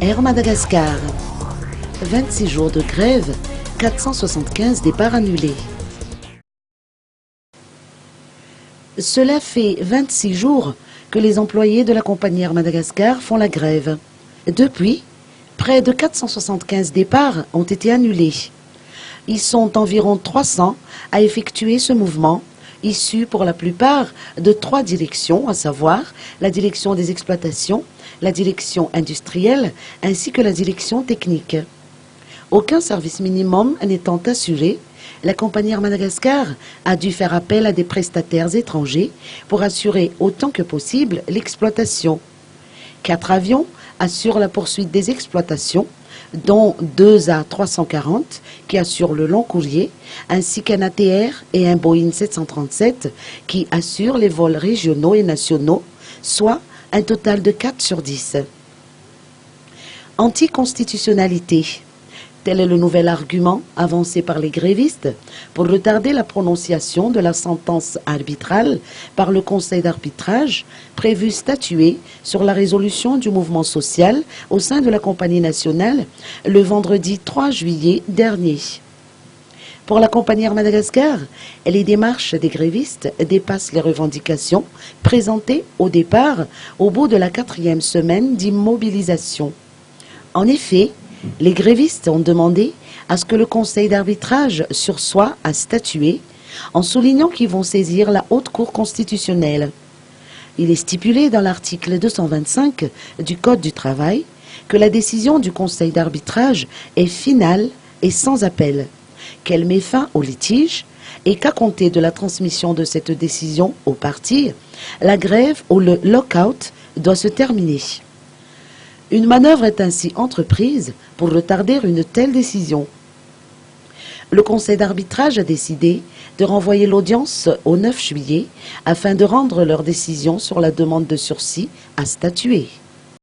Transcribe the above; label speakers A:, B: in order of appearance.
A: Air Madagascar. 26 jours de grève, 475 départs annulés. Cela fait 26 jours que les employés de la compagnie Air Madagascar font la grève. Depuis, près de 475 départs ont été annulés. Ils sont environ 300 à effectuer ce mouvement, issus pour la plupart de 3 directions, à savoir la direction des exploitations, la direction industrielle ainsi que la direction technique. Aucun service minimum n'étant assuré, la compagnie Air Madagascar a dû faire appel à des prestataires étrangers pour assurer autant que possible l'exploitation. 4 avions assurent la poursuite des exploitations, dont 2 A340 qui assurent le long courrier, ainsi qu'un ATR et un Boeing 737 qui assurent les vols régionaux et nationaux, soit un total de 4 sur 10. Anticonstitutionnalité. Tel est le nouvel argument avancé par les grévistes pour retarder la prononciation de la sentence arbitrale par le Conseil d'arbitrage prévu statuer sur la résolution du mouvement social au sein de la compagnie nationale le vendredi 3 juillet dernier. Pour la compagnie Air Madagascar, les démarches des grévistes dépassent les revendications présentées au départ au bout de la 4e semaine d'immobilisation. En effet, les grévistes ont demandé à ce que le Conseil d'arbitrage sursoie à statuer en soulignant qu'ils vont saisir la Haute Cour constitutionnelle. Il est stipulé dans l'article 225 du Code du travail que la décision du Conseil d'arbitrage est finale et sans appel, qu'elle met fin au litige et qu'à compter de la transmission de cette décision aux parties, la grève ou le lock-out doit se terminer. Une manœuvre est ainsi entreprise pour retarder une telle décision. Le Conseil d'arbitrage a décidé de renvoyer l'audience au 9 juillet afin de rendre leur décision sur la demande de sursis à statuer.